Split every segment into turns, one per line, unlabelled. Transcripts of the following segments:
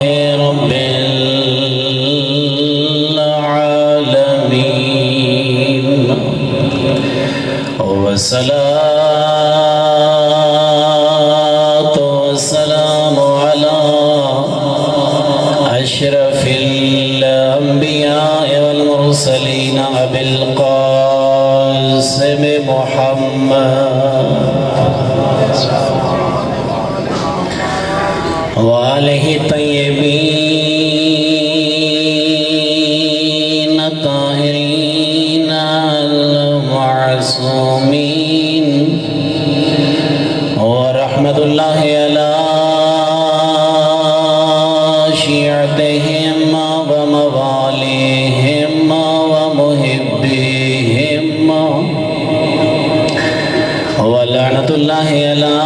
رب العالمين والصلاة والسلام على أشرف الأنبياء والمرسلين أبي القاسم محمد وآلہ طیبین طاہرین المعصومین ورحمت اللہ علی شیعتہم وموالیہم ومحبیہم ولعنت اللہ علی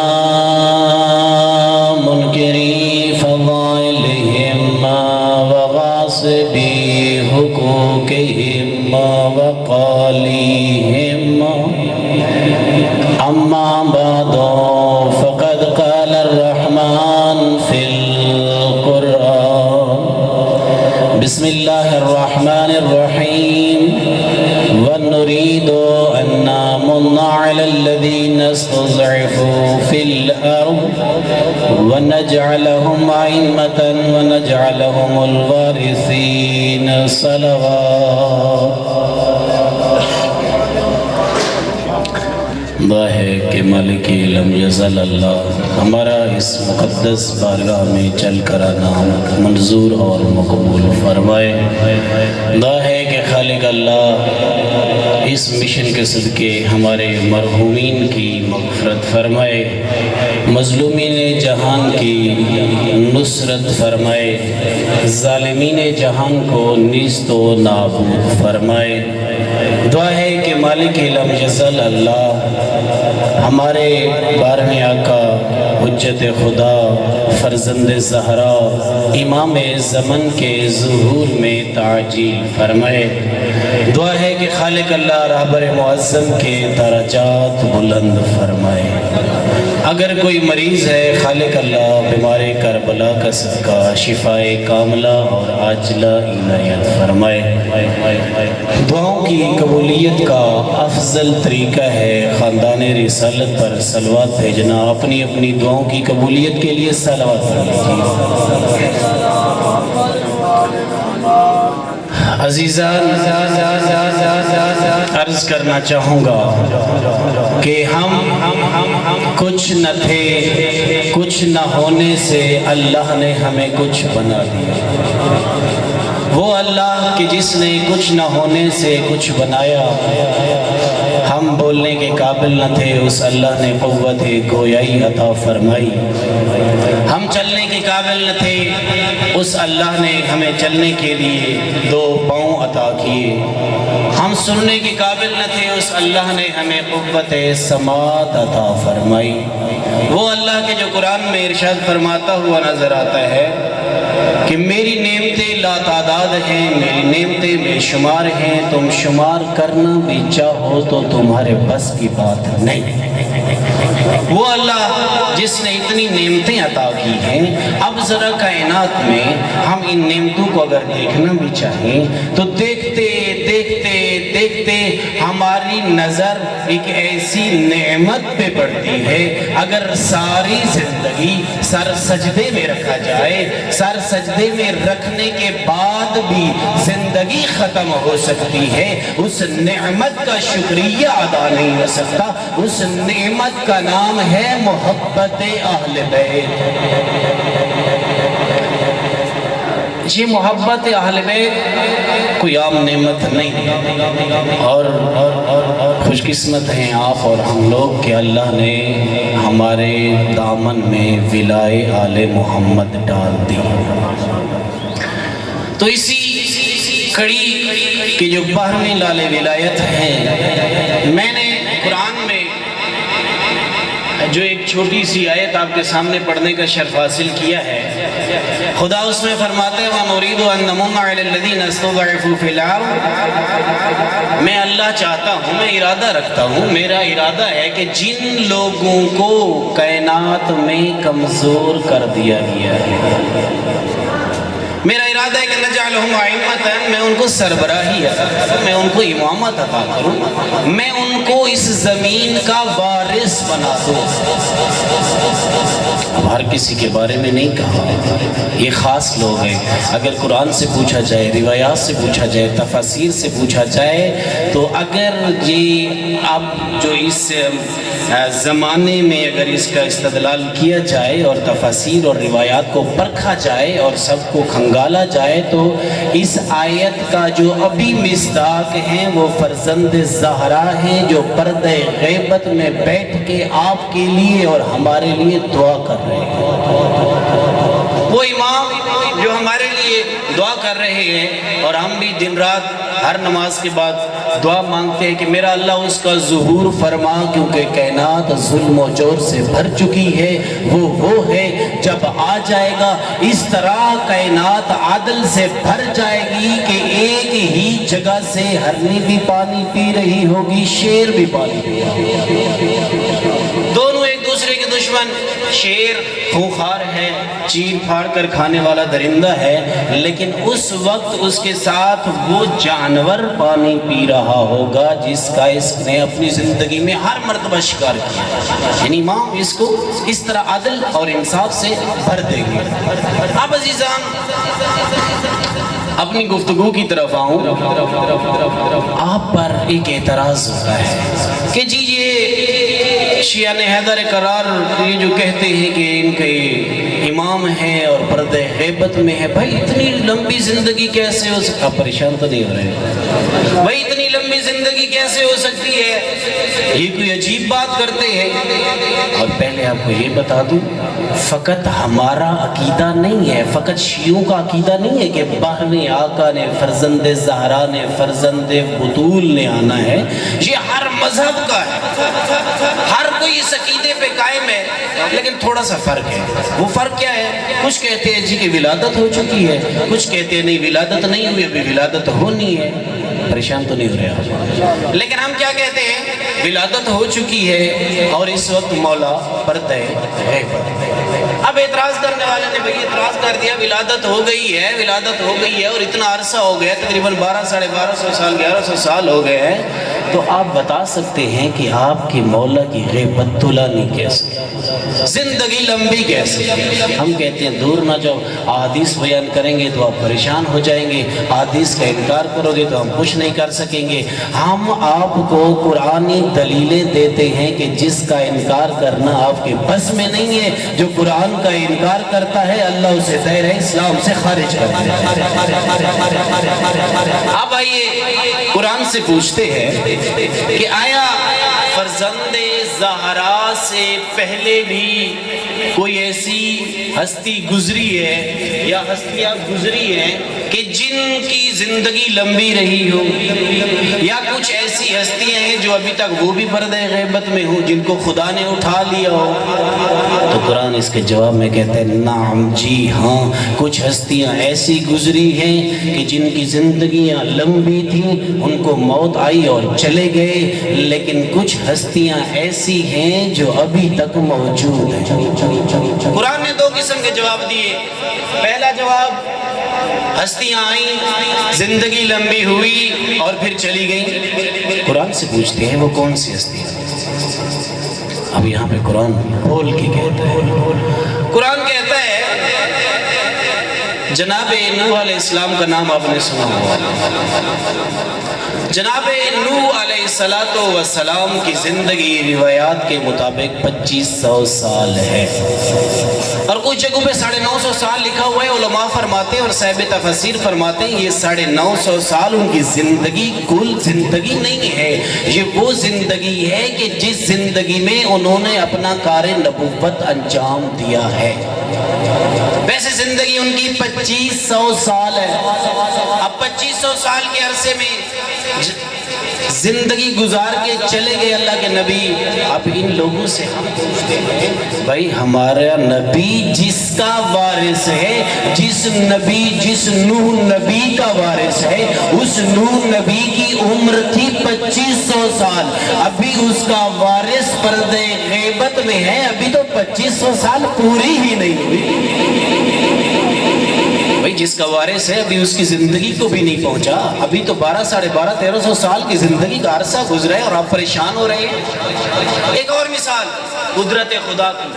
بحقوقهم وقالهم أما بعد فقد قال الرحمن في القرآن بسم الله الرحمن الرحيم ونريد أن نمن على الذين استضعفوا في الأرض ونجعلهم أئمة ونجعلهم الوارثين صلوات دعا ہے کہ مالک علم یزل اللہ ہمارا اس مقدس بارگاہ میں چل کر آنا منظور اور مقبول فرمائے۔ دعا ہے کہ خالق اللہ اس مشن کے صدقے ہمارے مرحومین کی مغفرت فرمائے، مظلومین جہان کی نصرت فرمائے، ظالمین جہان کو نیست و نابود فرمائے۔ دعا ہے کہ مالک علم یزل اللہ ہمارے 12ویں آقا حجت خدا فرزند زہرا امام زمن کے ظہور میں تعجیل فرمائے۔ دعا ہے کہ خالق اللہ رہبر معظم کے درجات بلند فرمائے۔ اگر کوئی مریض ہے خالق اللہ بیمار کربلا کا صدقہ شفائے کاملہ اور عاجلہ عنایت فرمائے۔ دعاؤں کی قبولیت کا افضل طریقہ ہے خاندان رسالت پر صلوات بھیجنا۔ اپنی اپنی دعاؤں کی قبولیت کے لیے صلوات بھیجیے۔ عزیزان عرض کرنا چاہوں گا کہ ہم کچھ نہ تھے، کچھ نہ ہونے سے اللہ نے ہمیں کچھ بنا دیا۔ وہ اللہ کہ جس نے کچھ نہ ہونے سے کچھ بنایا، ہم بولنے کے قابل نہ تھے، اس اللہ نے قوت گویائی عطا فرمائی۔ ہم چلنے کے قابل نہ تھے، اس اللہ نے ہمیں چلنے کے لیے 2 پاؤں عطا کیے۔ ہم سننے کے قابل نہ تھے، اس اللہ نے ہمیں قوت سماعت عطا فرمائی۔ وہ اللہ کے جو قرآن میں ارشاد فرماتا ہوا نظر آتا ہے کہ میری نعمتیں لا تعداد ہیں، میری نعمتیں بے شمار ہیں، تم شمار کرنا بھی چاہو تو تمہارے بس کی بات نہیں۔ وہ اللہ جس نے اتنی نعمتیں عطا کی ہیں، اب ذرا کائنات میں ہم ان نعمتوں کو اگر دیکھنا بھی چاہیں تو دیکھتے دیکھتے دیکھتے ہماری نظر ایک ایسی نعمت پہ پڑتی ہے، اگر ساری زندگی سر سجدے میں رکھا جائے، سر سجدے میں رکھنے کے بعد بھی زندگی ختم ہو سکتی ہے، اس نعمت کا شکریہ ادا نہیں ہو سکتا۔ اس نعمت کا نام ہے محبت اہل بیت۔ یہ محبت اہل بیت کوئی عام نعمت نہیں، اور خوش قسمت ہیں آپ اور ہم لوگ کہ اللہ نے ہمارے دامن میں ولائے آل محمد ڈال دی۔ تو اسی کڑی کی جو 12ویں لال ولایت ہے، میں نے قرآن میں جو ایک چھوٹی سی آیت آپ کے سامنے پڑھنے کا شرف حاصل کیا ہے، خدا اس میں فرماتے ہیں وَنُرِيدُ أَن نَّمُنَّ عَلَى الَّذِينَ اسْتُضْعِفُوا فِي الْأَرْضِ۔ میں اللہ چاہتا ہوں، میں ارادہ رکھتا ہوں، میرا ارادہ ہے کہ جن لوگوں کو کائنات میں کمزور کر دیا گیا ہے، میرا ارادہ ہے کہ نجعلہم ائمۃ، میں ان کو سربراہی عطا کروں، میں ان کو امامت عطا کروں، میں ان کو اس زمین کا وارث بنا دوں۔ اب ہر کسی کے بارے میں نہیں کہا، یہ خاص لوگ ہیں۔ اگر قرآن سے پوچھا جائے، روایات سے پوچھا جائے، تفاسیر سے پوچھا جائے، تو اگر یہ اب جو اس زمانے میں اگر اس کا استدلال کیا جائے اور تفاسیر اور روایات کو پرکھا جائے اور سب کو کھنگالا جائے، تو اس آیت کا جو ابھی مصداق ہیں وہ فرزند زہرا ہیں، جو پردہ غیبت میں بیٹھ کے آپ کے لیے اور ہمارے لیے دعا کر رہے ہیں۔ وہ امام جو ہمارے لیے دعا کر رہے ہیں، اور ہم بھی دن رات ہر نماز کے بعد دعا مانگتے ہیں کہ میرا اللہ اس کا ظہور فرما، کیونکہ کائنات ظلم و جور سے بھر چکی ہے۔ وہ ہے جب آ جائے گا اس طرح کائنات عادل سے بھر جائے گی کہ ایک ہی جگہ سے ہرنی بھی پانی پی رہی ہوگی، شیر بھی پانی پی رہا ہوگا۔ دونوں ایک دوسرے کے دشمن، شیر خونخوار ہے، چیر پھاڑ کر کھانے والا درندہ ہے، لیکن اس وقت اس کے ساتھ وہ جانور پانی پی رہا ہوگا جس کا اس نے اپنی زندگی میں ہر مرتبہ شکار کیا۔ یعنی امام اس کو اس طرح عدل اور انصاف سے بھر دے گی۔ اب عزیزان اپنی گفتگو کی طرف آؤں، آپ پر ایک اعتراض ہوتا ہے کہ جی یہ شیعہ حیدر قرار یہ جو کہتے ہیں کہ ان کے امام ہیں اور پردہ غیبت میں ہے، بھائی اتنی لمبی زندگی کیسے ہو سکتی؟ آپ پریشان تو نہیں ہو رہے؟ بھائی اتنی لمبی زندگی کیسے ہو سکتی ہے؟ یہ کوئی عجیب بات کرتے ہیں۔ اور پہلے آپ کو یہ بتا دوں، فقط ہمارا عقیدہ نہیں ہے، فقط شیعوں کا عقیدہ نہیں ہے کہ باہر آقا نے، فرزند زہرا نے، فرزند بطول نے آنا ہے، یہ ہر مذہب کا ہے، ہر کوئی اس عقیدے پہ قائم ہے، لیکن تھوڑا سا فرق ہے۔ وہ فرق کیا ہے؟ کچھ کہتے ہیں جی کہ ولادت ہو چکی ہے، کچھ کہتے ہیں نہیں ولادت نہیں ہوئی، ابھی ولادت ہونی ہے۔ پریشان تو نہیں ہو رہے آپ؟ لیکن ہم کیا کہتے ہیں؟ ولادت ہو چکی ہے اور اس وقت مولا پردہ غیبت۔ اب اعتراض کرنے والے نے بھئی اعتراض کر دیا، ولادت ہو گئی ہے، ولادت ہو گئی ہے اور اتنا عرصہ ہو گیا، تقریباً 1200 سال 1100 سال ہو گئے ہیں، تو آپ بتا سکتے ہیں کہ آپ کے مولا کی غیبت طولانی کیسے، زندگی لمبی کیسے؟ ہم کہتے ہیں دور نہ جاؤ، احادیث بیان کریں گے تو آپ پریشان ہو جائیں گے، احادیث کا انکار کرو گے تو ہم کچھ نہیں کر سکیں گے۔ ہم آپ کو قرآنی دلیلیں دیتے ہیں کہ جس کا انکار کرنا آپ کے بس میں نہیں ہے، جو قرآن کا انکار کرتا ہے اللہ اسے دائرہ اسلام سے خارج کر دیتا ہے۔ اب آئیے قرآن سے پوچھتے ہیں کہ آیا فرزند زہرا سے پہلے بھی کوئی ایسی ہستی گزری ہے یا ہستیاں گزری ہیں کہ جن کی زندگی لمبی رہی ہو، یا کچھ ایسی ہستیاں ہیں جو ابھی تک وہ بھی پردہ غیبت میں ہوں، جن کو خدا نے اٹھا لیا ہو؟ تو قرآن اس کے جواب میں کہتے ہیں نعم، جی ہاں، کچھ ہستیاں ایسی گزری ہیں کہ جن کی زندگیاں لمبی تھیں، ان کو موت آئی اور چلے گئے، لیکن کچھ ہستیاں ایسی ہیں جو ابھی تک موجود ہیں۔ قرآن نے دو قسم کے جواب دیے۔ پہلا جواب، ہستیاں آئیں، زندگی لمبی ہوئی اور پھر چلی گئیں۔ قرآن سے پوچھتے ہیں وہ کون سی ہستیاں؟ اب یہاں پہ قرآن بول کے کہتا ہے، قرآن کہتا ہے جناب نوح علیہ السلام کا نام آپ نے سنا ہوا، جناب نوح علیہ السلام کی زندگی روایات کے مطابق 2500 سال ہے، اور کچھ جگہوں پہ 950 سال لکھا ہوا ہے۔ علماء فرماتے ہیں اور صاحب تفسیر فرماتے ہیں یہ 950 سال ان کی زندگی کل زندگی نہیں ہے، یہ وہ زندگی ہے کہ جس زندگی میں انہوں نے اپنا کار نبوت انجام دیا ہے۔ ویسے زندگی ان کی 2500 سال ہے۔ اب 2500 سال کے عرصے میں زندگی گزار کے چلے گئے اللہ کے نبی۔ اب ان لوگوں سے ہم پوچھتے ہیں بھائی ہمارا نبی جس کا وارث ہے، جس نوح نبی کا وارث ہے، اس نوح نبی کی عمر تھی 2500 سال، ابھی اس کا وارث پردہ غیبت میں ہے، ابھی تو 2500 سال پوری ہی نہیں ہوئی۔ بھئی جس کا وارث ہے ابھی اس کی زندگی کو بھی نہیں پہنچا، ابھی تو 12 ساڑھے 1300 سال کی زندگی کا عرصہ گزرا ہے اور آپ پریشان ہو رہے ہیں۔ ایک اور مثال قدرت خدا کی،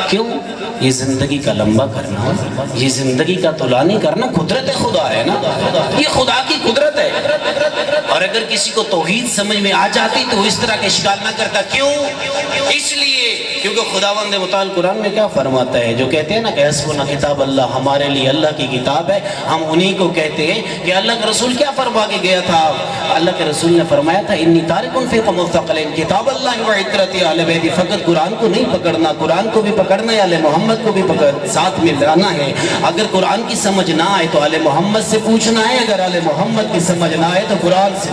کیوں یہ زندگی کا لمبا کرنا، یہ زندگی کا طولانی نہیں کرنا قدرت خدا ہے نا، یہ خدا کی قدرت ہے۔ اور اگر کسی کو توحید سمجھ میں آ جاتی تو اس طرح کا اشکال نہ کرتا، کیوں؟ اس لیے کیونکہ خداوند متعال قرآن میں کیا فرماتا ہے، جو کہتے ہیں نا کہ حسبنا کتاب اللہ، ہمارے لیے اللہ کی کتاب ہے، ہم انہی کو کہتے ہیں کہ اللہ کا رسول کیا فرما کے گیا تھا؟ اللہ کے رسول نے فرمایا تھا انی تارکن فیکم الثقلین کتاب اللہ و عترتی اہل بیتی، فقط قرآن کو نہیں پکڑنا، قرآن کو بھی پکڑنا ہے، آل محمد کو بھی ساتھ میں لانا ہے۔ اگر قرآن کی سمجھ نہ آئے تو آل محمد سے پوچھنا ہے، اگر آل محمد کی سمجھ نہ آئے تو قرآن سے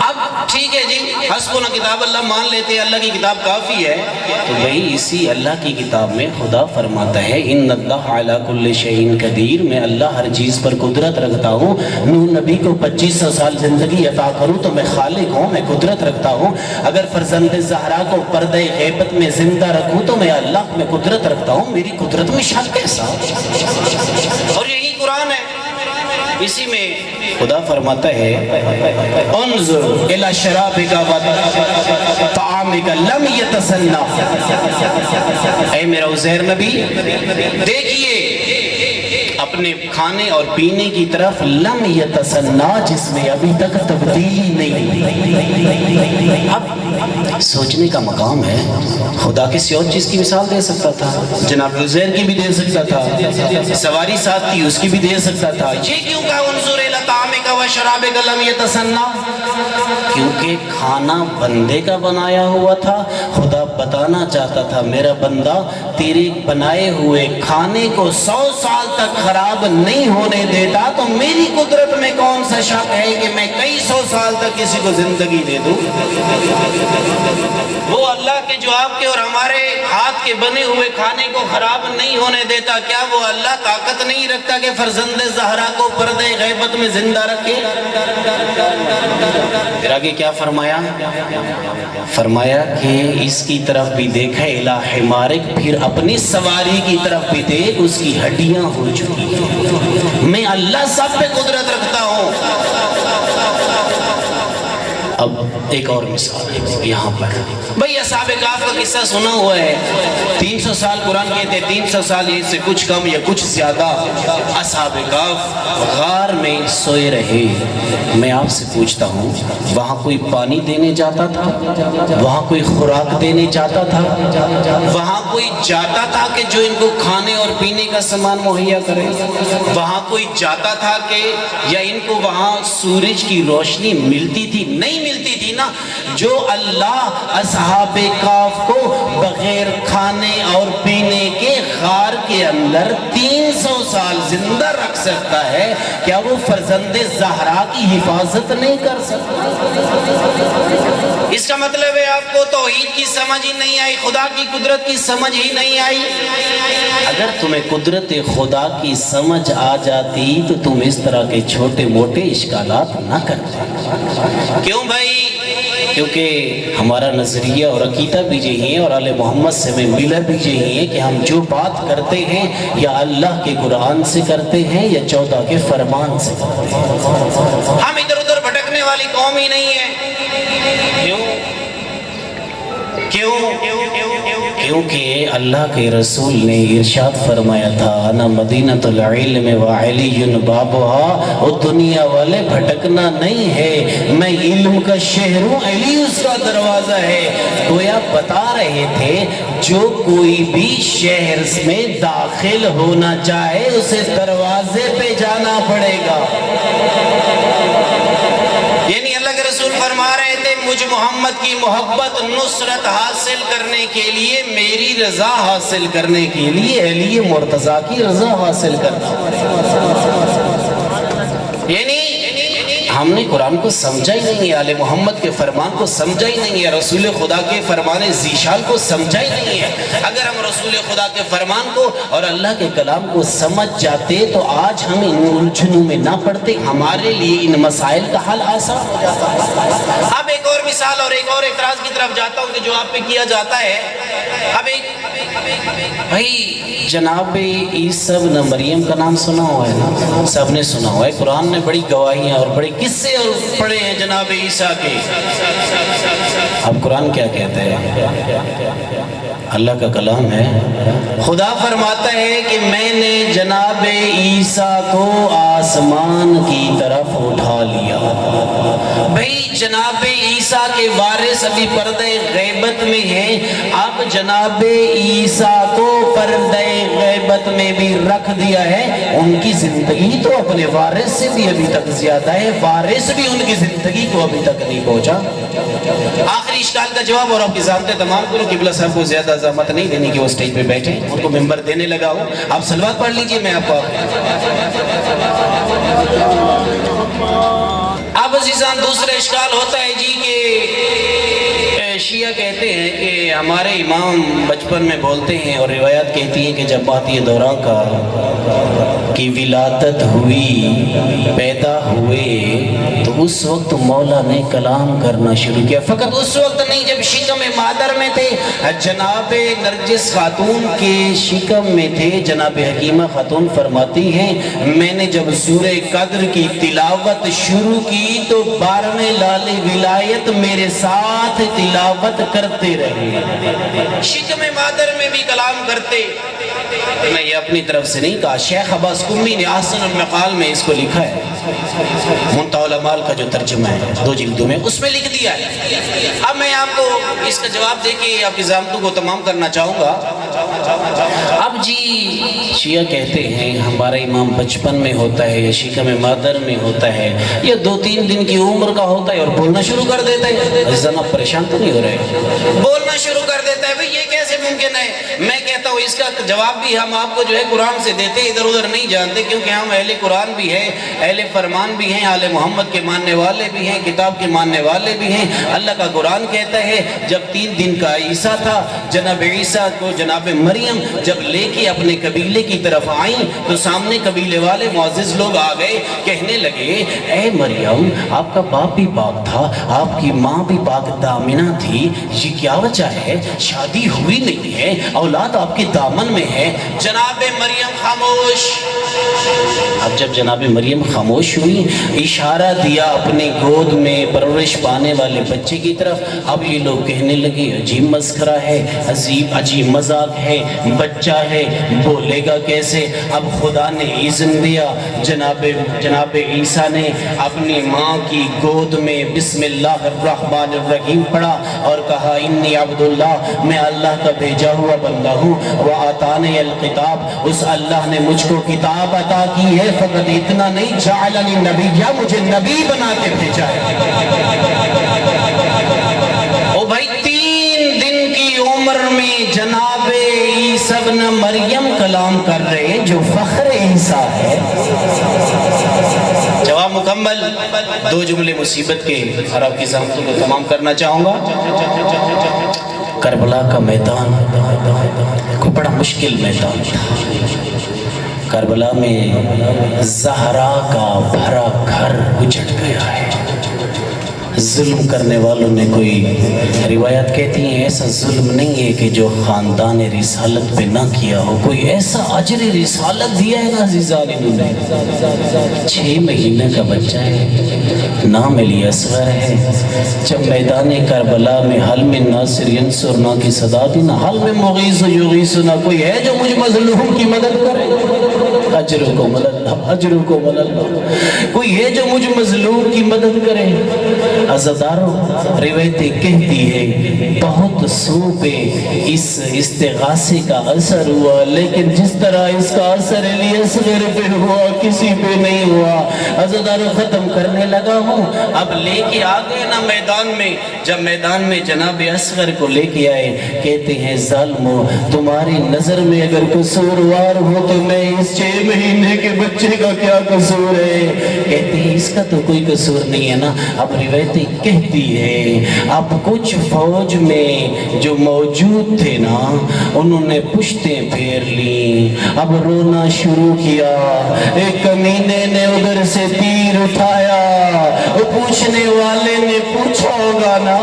اب ٹھیک ہے جی، حسبنا کتاب اللہ مان لیتے ہیں، اللہ کی کتاب کافی ہے، تو بھئی اسی اللہ کی کتاب میں خدا فرماتا ہے ان اللہ علی کل شیء قدیر، میں اللہ ہر چیز پر قدرت رکھتا ہوں۔ نوح نبی کو 2500 سال زندگی عطا کروں تو میں خالق ہوں، میں قدرت رکھتا ہوں۔ اگر فرزند زہرا کو پردہ غیبت میں زندہ رکھوں تو میں اللہ میں قدرت رکھتا ہوں، میری قدرت میں شک کیسا؟ اور یہی قرآن ہے، اسی میں خدا فرماتا ہے انظر الی شرابک و طعامک لم یتسنہ، اے میرا عزیر نبی دیکھیے اپنے کھانے اور پینے کی طرف، لم یتسنہ جس میں ابھی تک تبدیلی نہیں۔ اب سوچنے کا مقام ہے، خدا کسی اور چیز کی مثال دے سکتا تھا، جناب عزیر کی بھی دے سکتا تھا، سواری ساتھ تھی اس کی بھی دے سکتا تھا، یہ کیوں کہا انظر الی طعامک و شرابک لم یتسنہ؟ کیونکہ کھانا بندے کا بنایا ہوا تھا، خدا بتانا چاہتا تھا میرا بندہ تیرے بنائے ہوئے کھانے کو 100 سال تک خراب نہیں ہونے دیتا، تو میری قدرت میں کون سا شک ہے کہ میں کئی 100 سال تک کسی کو زندگی دے دوں؟ وہ اللہ کے جو آپ کے اور ہمارے ہاتھ کے بنے ہوئے کھانے کو خراب نہیں ہونے دیتا، کیا وہ اللہ طاقت نہیں رکھتا کہ فرزند زہرا کو پردہ غیبت میں زندہ رکھے؟ پھر آگے کیا فرمایا؟ فرمایا کہ اس کی طرف بھی دیکھا الی حمارک، پھر اپنی سواری کی طرف بھی دیکھ، اس کی ہڈیاں ہو چکی ہیں۔ میں اللہ سب پہ قدرت رکھتا ہوں۔ اب ایک اور مثال یہاں پر، بھئی اصحاب کہف کا قصہ سنا ہوا ہے، 300 سال قرآن کہتے ہیں، 300 سال یہ سے کچھ کم یا کچھ زیادہ اصحاب کہف غار میں سوئے رہے۔ میں آپ سے پوچھتا ہوں وہاں کوئی پانی دینے جاتا تھا؟ وہاں کوئی خوراک دینے جاتا تھا؟ وہاں کوئی جاتا تھا کہ جو ان کو کھانے اور پینے کا سامان مہیا کرے؟ وہاں کوئی جاتا تھا کہ یا ان کو وہاں سورج کی روشنی ملتی تھی؟ نہیں ملتی تھی نا۔ جو اللہ اصحاب کہف کو بغیر کھانے اور پینے کے غار کے اندر 300 سال زندہ رکھ سکتا ہے، کیا وہ فرزند زہرا کی حفاظت نہیں کر سکتا؟ اس کا مطلب ہے آپ کو توحید کی سمجھ ہی نہیں آئی، خدا کی قدرت کی سمجھ ہی نہیں آئی۔ اگر تمہیں قدرت خدا کی سمجھ آ جاتی تو تم اس طرح کے چھوٹے موٹے اشکالات نہ کرتے۔ کیوں بھائی؟ کیونکہ ہمارا نظریہ اور عقیدہ بھی یہی ہے اور آل محمد سے میں ملا بھی یہی ہے کہ ہم جو بات کرتے ہیں یا اللہ کے قرآن سے کرتے ہیں یا 14 کے فرمان سے کرتے ہیں۔ ہم ادھر ادھر بھٹکنے والی قوم ہی نہیں ہے۔ کیونکہ اللہ کے رسول نے ارشاد فرمایا تھا انا مدینۃ العلم وعلی بابها، اور دنیا والے بھٹکنا نہیں ہے، میں علم کا شہر ہوں، علی اس کا دروازہ ہے۔ گویا بتا رہے تھے جو کوئی بھی شہر میں داخل ہونا چاہے اسے دروازے پہ جانا پڑے گا۔ یعنی اللہ کے رسول فرما رہے تھے مجھ محمد کی محبت نصرت حاصل کرنے کے لیے، میری رضا حاصل کرنے کے لیے علی مرتضیٰ کی رضا حاصل کرنا پڑے گا۔ یعنی ہم نے قرآن کو سمجھا ہی نہیں ہے، آل محمد کے فرمان کو سمجھا ہی نہیں ہے، رسول خدا کے فرمان ذیشان کو سمجھا ہی نہیں ہے۔ اگر ہم رسول خدا کے فرمان کو اور اللہ کے کلام کو سمجھ جاتے تو آج ہم ان الجھنوں میں نہ پڑتے، ہمارے لیے ان مسائل کا حل آسان ہو جاتا۔ اب ایک اور مثال اور ایک اور اعتراض کی طرف جاتا ہوں کہ جو آپ پہ کیا جاتا ہے۔ اب ایک بھائی جناب عیسیٰ ابن مریم کا نام سنا ہوا ہے نا؟ سب نے سنا ہوا ہے، قرآن نے بڑی گواہیاں اور بڑے قصے اور پڑھے ہیں جناب عیسیٰ کے۔ اب قرآن کیا کہتا ہے؟ اللہ کا کلام ہے، خدا فرماتا ہے کہ میں نے جناب عیسیٰ کو آسمان کی طرف اٹھا لیا۔ بھئی جناب عیسیٰ کے وارث ابھی پردہ غیبت میں ہیں، اب جناب عیسیٰ کو پردہ غیبت میں بھی رکھ دیا ہے۔ ان کی زندگی تو اپنے وارث سے بھی ابھی تک زیادہ ہے، وارث بھی ان کی زندگی کو ابھی تک نہیں پہنچا۔ آخری اشکال کا جواب اور آپ کی ذاتیں تمام کرو، قبلہ صاحب کو زیادہ زحمت نہیں دینی کہ وہ سٹیج پہ بیٹھیں، ان کو ممبر دینے لگا ہوں، آپ صلوات پڑھ لیجئے، میں آپ کو اب عزیزان دوسرا اشکال ہوتا ہے جی کہ شیعہ کہتے ہیں کہ ہمارے امام بچپن میں بولتے ہیں اور روایات کہتی ہیں کہ جب بات یہ دوران کا کی ولادت ہوئی، پیدا ہوئے، تو اس وقت مولا نے کلام کرنا شروع کیا۔ فقط اس وقت نہیں، جب شکم مادر میں تھے، جناب نرجس خاتون کے شکم میں تھے، جناب حکیمہ خاتون فرماتی ہیں میں نے جب سورہ قدر کی تلاوت شروع کی تو 12ویں لال ولایت میرے ساتھ تلاوت کرتے رہے، شکم مادر میں بھی کلام کرتے۔ میں یہ اپنی طرف سے نہیں کہا، شیخ عباس قمی نے احسن المقال میں اس کو لکھا ہے، منتہی الامال کا جو ترجمہ ہے 2 جلدوں میں، اس میں لکھ دیا ہے۔ اب میں آپ کو اس کا جواب دے کے آپ کی ضابطوں کو تمام کرنا چاہوں گا۔ اب جی شیعہ کہتے ہیں ہمارا امام بچپن میں ہوتا ہے یا شکم مادر میں ہوتا ہے یا 2-3 دن کی عمر کا ہوتا ہے اور بولنا شروع کر دیتا ہے۔ عزیزان آپ پریشان تو نہیں ہو رہے؟ بولنا شروع کر دیتا ہے، بھئی یہ کیسے ممکن ہے؟ میں کہتا ہوں اس کا جواب بھی ہم آپ کو جو ہے قرآن سے دیتے، ادھر ادھر نہیں جانتے، کیونکہ ہم اہل قرآن بھی ہیں، اہل فرمان بھی ہیں، آل محمد کے ماننے والے بھی ہیں، کتاب کے ماننے والے بھی ہیں۔ اللہ کا قرآن کہتا ہے جب 3 دن کا عیسیٰ تھا، جناب عیسیٰ کو جناب مریم جب لے کے اپنے قبیلے کی طرف آئیں تو سامنے قبیلے والے معزز لوگ آ گئے، کہنے لگے اے مریم آپ کا باپ بھی پاک تھا، آپ کی ماں بھی پاک دامنہ تھی، یہ کیا وجہ ہے؟ شادی ہوئی نہیں ہے، اولاد آپ کے دامن میں ہے۔ جناب مریم خاموش۔ اب جب جناب مریم خاموش ہوئی، اشارہ دیا اپنی گود میں پرورش پانے والے بچے کی طرف، اب یہ لوگ کہنے لگے عجیب مسخرہ ہے، عجیب مذاق ہے، بچہ ہے، بولے گا کیسے؟ اب خدا نے اذن دیا، جناب عیسیٰ نے اپنی ماں کی گود میں بسم اللہ الرحمن الرحیم پڑھا اور کہا انی عبداللہ، میں اللہ کا بھیجا ہوا بندہ ہوں، وَآتَانِيَ الْكِتَابَ، اس اللہ نے مجھ کو کتاب عطا کی ہے، فقط اتنا نہیں جعلنی نبیّا، مجھے نبی بنا کے بھیجا ہے۔ او بھائی 3 دن کی عمر میں جناب عیسیٰ ابن مریم کلام کر رہے جو فخر عیسیٰ ہے۔ جواب مکمل 2 جملے مصیبت کے اور آپ کی ضابطوں کو تمام کرنا چاہوں گا۔ کربلا کا میدان کو بڑا مشکل میدان تھا۔ کربلا میں زہرا کا بھرا گھر اجڑ گیا ہے۔ ظلم کرنے والوں نے کوئی روایت کہتی ہیں ایسا ظلم نہیں ہے کہ جو خاندان رسالت پہ نہ کیا ہو، کوئی ایسا اجر رسالت دیا ہے نا عزیزان انہوں نے۔ 6 مہینے کا بچہ ہے، نام علی اصغر ہے۔ جب میدان کربلا میں حل من ناصر ینصرنا کی صدا دی نا، حل من مغیث یغیثنا، کوئی ہے جو مجھ مظلوم کی مدد کرے؟ اجرکم اللہ، اجرکم اللہ، کوئی ہے جو مجھ مظلوم کی مدد کرے؟ عزاداروں روایتیں کہتی ہے بہت سو پہ اس استغاثے کا اثر ہوا، لیکن جس طرح اس کا اثر علی اصغر پہ ہوا کسی پہ نہیں ہوا۔ عزاداروں ختم کرنے لگا ہوں، اب لے کے آ گئے نا میدان میں، جب میدان میں جناب اصغر کو لے کے آئے، کہتے ہیں ظالمو تمہاری نظر میں اگر قصوروار ہو تو میں اس 6 مہینے کے بچے کا کیا قصور ہے؟ کہتے ہیں اس کا تو کوئی قصور نہیں ہے نا۔ اب روایتیں کہتی ہے اب کچھ فوج میں جو موجود تھے نا انہوں نے پشتیں پھیر لی، اب رونا شروع کیا۔ ایک کمینے نے ادھر سے تیر اٹھایا، وہ پوچھنے والے نے پوچھا ہوگا نا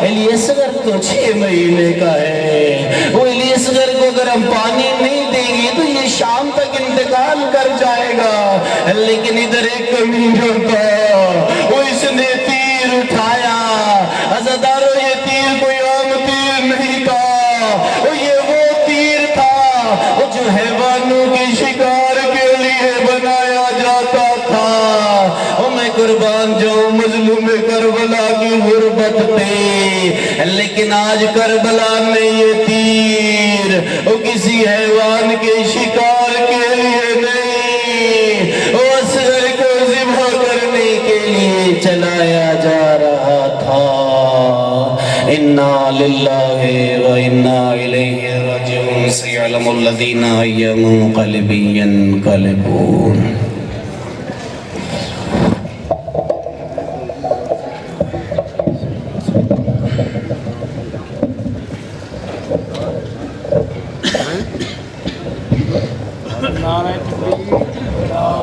علی اصغر تو 6 مہینے کا ہے، وہ علی اصغر کو گرم پانی نہیں دیں گے تو یہ شام تک انتقال کر جائے گا۔ لیکن ادھر ایک کمینہ تھا، وہ اس نے تیر اٹھایا۔ عزادارو یہ تیر کوئی عام تیر نہیں تھا، وہ تیر تھا وہ جو حیوانوں کے شکار کے لیے بنایا جاتا تھا۔ میں قربان جاؤں مظلوم کربلا کی غربت پہ، لیکن آج کربلا میں یہ تیر وہ کسی حیوان کے شکار کے لیے نہیں، وہ اصغر کو ذبح کرنے کے لیے چلایا جا رہا تھا۔ انا للہ و انا الیہ راجعون۔ سیعلم الذین ای منقلب ینقلبون۔
نعرہ تکبیر،